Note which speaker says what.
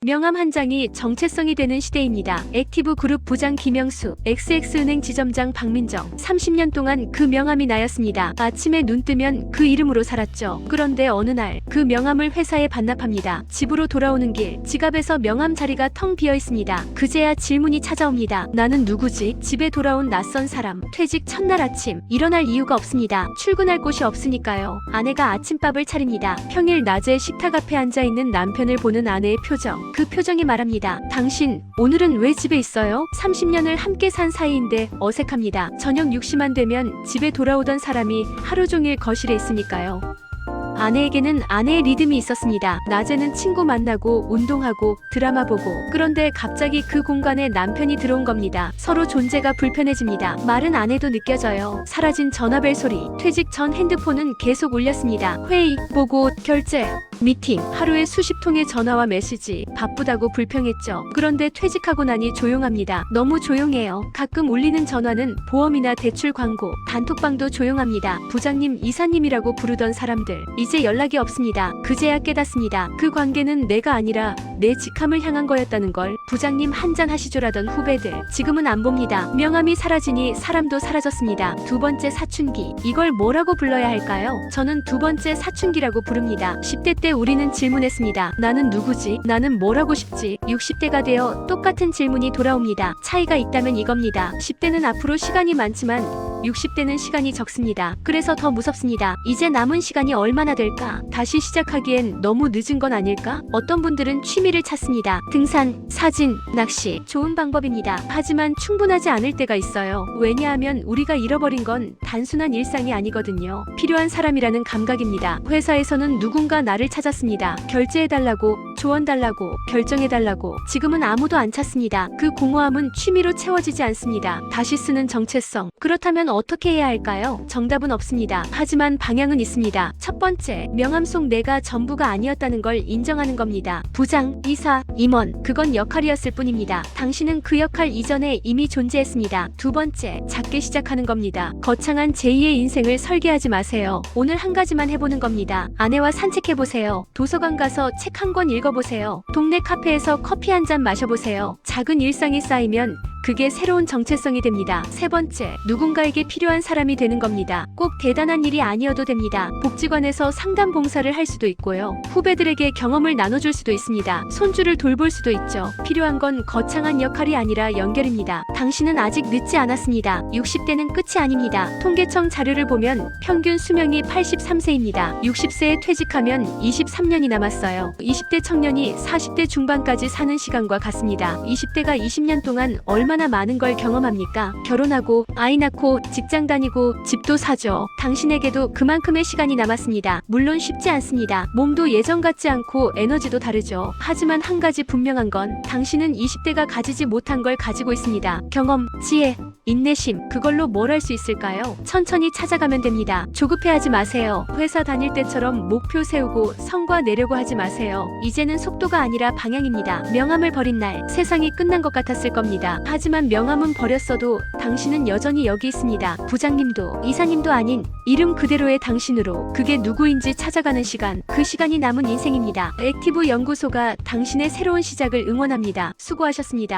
Speaker 1: 명함 한 장이 정체성이 되는 시대입니다. 액티브 그룹 부장 김영수, XX은행 지점장 박민정. 30년 동안 그 명함이 나였습니다. 아침에 눈 뜨면 그 이름으로 살았죠. 그런데 어느 날 그 명함을 회사에 반납합니다. 집으로 돌아오는 길, 지갑에서 명함 자리가 텅 비어 있습니다. 그제야 질문이 찾아옵니다. 나는 누구지? 집에 돌아온 낯선 사람. 퇴직 첫날 아침. 일어날 이유가 없습니다. 출근할 곳이 없으니까요. 아내가 아침밥을 차립니다. 평일 낮에 식탁 앞에 앉아있는 남편을 보는 아내의 표정. 그 표정이 말합니다. 당신 오늘은 왜 집에 있어요? 30년을 함께 산 사이인데 어색합니다. 저녁 6시만 되면 집에 돌아오던 사람이 하루 종일 거실에 있으니까요. 아내에게는 아내의 리듬이 있었습니다. 낮에는 친구 만나고 운동하고 드라마 보고. 그런데 갑자기 그 공간에 남편이 들어온 겁니다. 서로 존재가 불편해집니다. 말은 안 해도 느껴져요. 사라진 전화벨 소리. 퇴직 전 핸드폰은 계속 울렸습니다. 회의, 보고, 결제, 미팅. 하루에 수십 통의 전화와 메시지. 바쁘다고 불평했죠. 그런데 퇴직하고 나니 조용합니다. 너무 조용해요. 가끔 울리는 전화는 보험이나 대출 광고. 단톡방도 조용합니다. 부장님, 이사님이라고 부르던 사람들. 이제 연락이 없습니다. 그제야 깨닫습니다. 그 관계는 내가 아니라 내 직함을 향한 거였다는 걸. 부장님 한잔 하시죠라던 후배들. 지금은 안 봅니다. 명함이 사라지니 사람도 사라졌습니다. 두 번째 사춘기. 이걸 뭐라고 불러야 할까요? 저는 두 번째 사춘기라고 부릅니다. 10대 때 우리는 질문했습니다. 나는 누구지? 나는 뭘 하고 싶지? 60대가 되어 똑같은 질문이 돌아옵니다. 차이가 있다면 이겁니다. 10대는 앞으로 시간이 많지만 60대는 시간이 적습니다. 그래서 더 무섭습니다. 이제 남은 시간이 얼마나 될까? 다시 시작하기엔 너무 늦은 건 아닐까? 어떤 분들은 취미를 찾습니다. 등산, 사진, 낚시. 좋은 방법입니다. 하지만 충분하지 않을 때가 있어요. 왜냐하면 우리가 잃어버린 건 단순한 일상이 아니거든요. 필요한 사람이라는 감각입니다. 회사에서는 누군가 나를 찾았습니다. 결제해달라고, 조언달라고, 결정해달라고. 지금은 아무도 안 찾습니다. 그 공허함은 취미로 채워지지 않습니다. 다시 쓰는 정체성. 그렇다면 어떻게 해야 할까요? 정답은 없습니다. 하지만 방향은 있습니다. 첫 번째, 명함 속 내가 전부가 아니었다는 걸 인정하는 겁니다. 부장, 이사, 임원, 그건 역할이었을 뿐입니다. 당신은 그 역할 이전에 이미 존재했습니다. 두 번째, 작게 시작하는 겁니다. 거창한 제2의 인생을 설계하지 마세요. 오늘 한 가지만 해보는 겁니다. 아내와 산책해보세요. 도서관 가서 책 한 권 읽어보세요. 동네 카페에서 커피 한 잔 마셔보세요. 작은 일상이 쌓이면 그게 새로운 정체성이 됩니다. 세 번째, 누군가에게 필요한 사람이 되는 겁니다. 꼭 대단한 일이 아니어도 됩니다. 복지관에서 상담 봉사를 할 수도 있고요. 후배들에게 경험을 나눠줄 수도 있습니다. 손주를 돌볼 수도 있죠. 필요한 건 거창한 역할이 아니라 연결입니다. 당신은 아직 늦지 않았습니다. 60대는 끝이 아닙니다. 통계청 자료를 보면 평균 수명이 83세입니다. 60세에 퇴직하면 23년이 남았어요. 20대 청년이 40대 중반까지 사는 시간과 같습니다. 20대가 20년 동안 얼마나 많은 걸 경험합니까? 결혼하고 아이 낳고 직장 다니고 집도 사죠. 당신에게도 그만큼의 시간이 남았습니다. 물론 쉽지 않습니다. 몸도 예전 같지 않고 에너지도 다르죠. 하지만 한 가지 분명한 건 당신은 20대가 가지지 못한 걸 가지고 있습니다. 경험, 지혜, 인내심. 그걸로 뭘 할 수 있을까요? 천천히 찾아가면 됩니다. 조급해하지 마세요. 회사 다닐 때처럼 목표 세우고 성과 내려고 하지 마세요. 이제는 속도가 아니라 방향입니다. 명함을 버린 날 세상이 끝난 것 같았을 겁니다. 하지만 명함은 버렸어도 당신은 여전히 여기 있습니다. 부장님도 이사님도 아닌 이름 그대로의 당신으로. 그게 누구인지 찾아가는 시간. 그 시간이 남은 인생입니다. 액티브 연구소가 당신의 새로운 시작을 응원합니다. 수고하셨습니다.